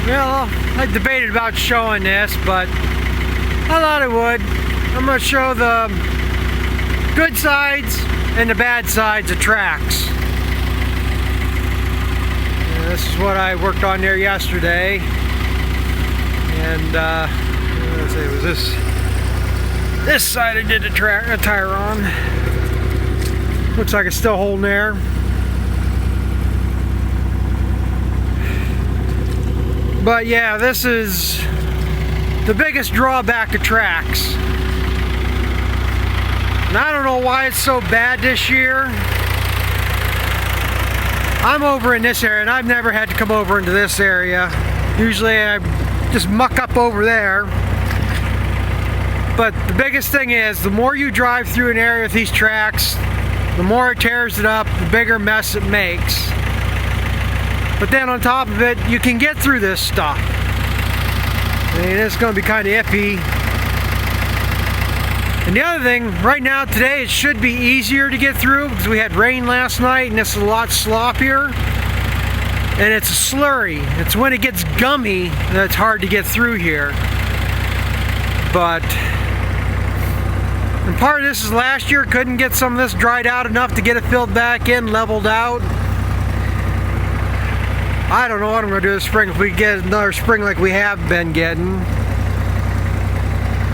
Well, I debated about showing this, but I thought I would. I'm going to show the good sides and the bad sides of tracks. And this is what I worked on there yesterday. And let's see, it was this side I did a tire on. Looks like it's still holding there. But yeah, this is the biggest drawback of tracks. And I don't know why it's so bad this year. I'm over in this area and I've never had to come over into this area. Usually I just muck up over there. But the biggest thing is, the more you drive through an area with these tracks, the more it tears it up, the bigger mess it makes. But then on top of it, you can get through this stuff. I mean, it's going to be kind of iffy. And the other thing, right now today, it should be easier to get through because we had rain last night and it's a lot sloppier. And it's a slurry. It's when it gets gummy that it's hard to get through here. But, and part of this is last year, couldn't get some of this dried out enough to get it filled back in, leveled out. I don't know what I'm going to do this spring if we get another spring like we have been getting.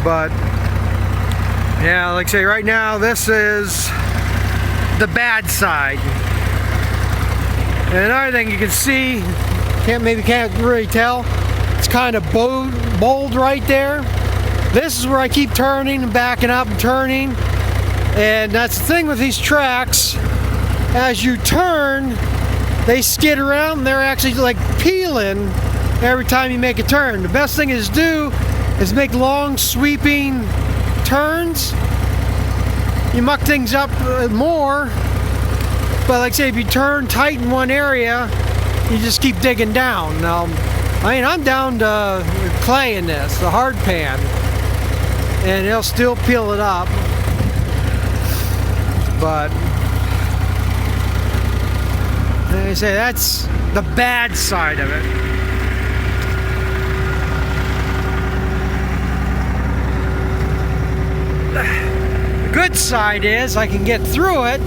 But yeah, like I say, right now this is the bad side. And another thing you can see, maybe can't really tell, it's kind of bold right there. This is where I keep turning and backing up and turning. And that's the thing with these tracks, as you turn, they skid around, they're actually like peeling every time you make a turn. The best thing is do is make long sweeping turns. You muck things up more, but like I say, if you turn tight in one area, you just keep digging down. Now, I mean, I'm down to clay in this, the hard pan, and it'll still peel it up. But like I say, that's the bad side of it. The good side is I can get through it,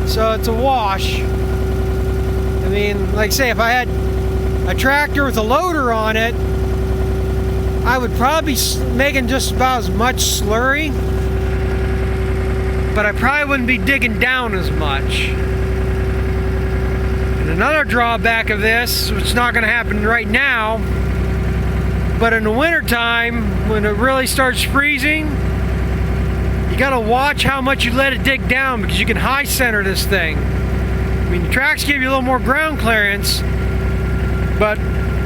so it's a wash. I mean, like I say, if I had a tractor with a loader on it, I would probably be making just about as much slurry, but I probably wouldn't be digging down as much. And another drawback of this, which is not going to happen right now, but in the wintertime, when it really starts freezing, you got to watch how much you let it dig down, because you can high center this thing. I mean, the tracks give you a little more ground clearance, but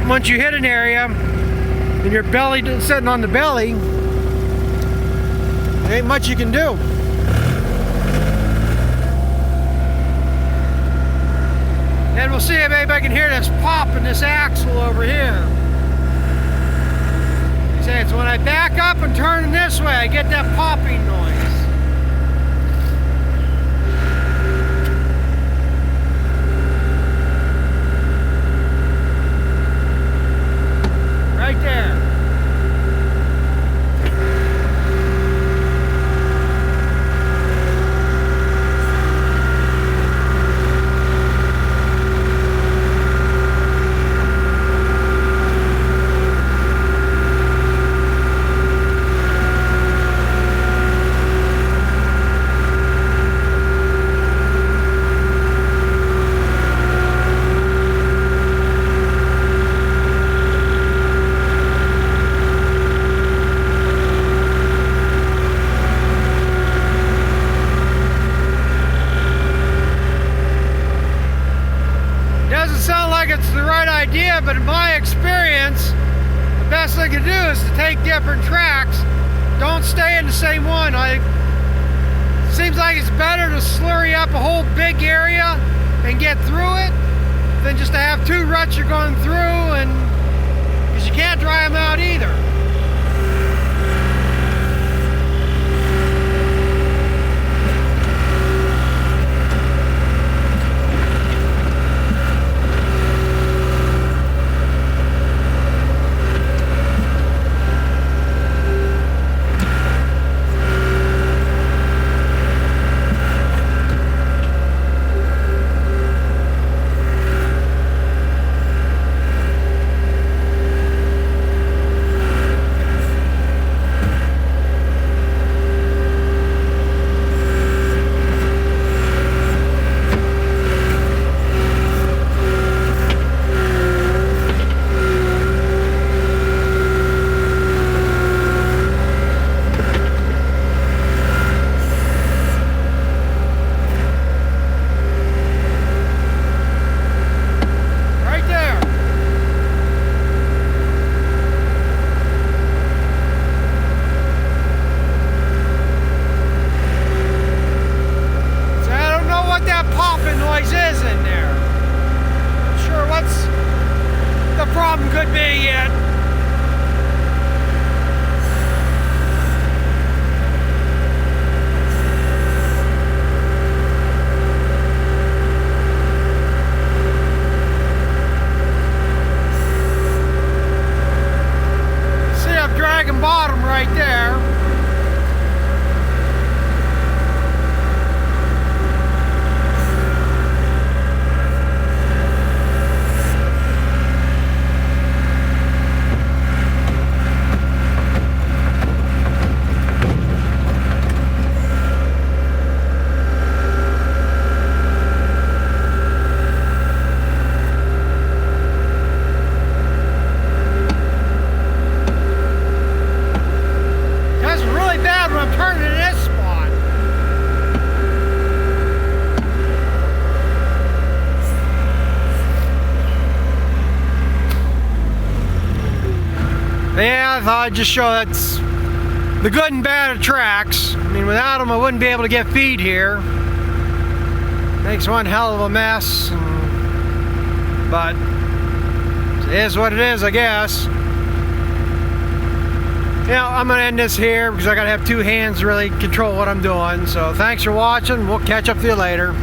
once you hit an area and your belly sitting on the belly, there ain't much you can do. And we'll see if anybody can hear this pop in this axle over here. It's when I back up and turn this way, I get that popping noise. Right there. It's the right idea, but in my experience, the best thing to do is to take different tracks. Don't stay in the same one. Seems like it's better to slurry up a whole big area and get through it than just to have two ruts you're going through, and because you can't dry them out either. is in there. Not sure what's the problem could be yet. See, I'm dragging bottom right there. Bad when I'm turning in this spot. Yeah, I thought I'd just show that's the good and bad of tracks. I mean, without them I wouldn't be able to get feed here. Makes one hell of a mess. But it is what it is, I guess. I'm going to end this here because I got to have two hands to really control what I'm doing. So thanks for watching. We'll catch up with you later.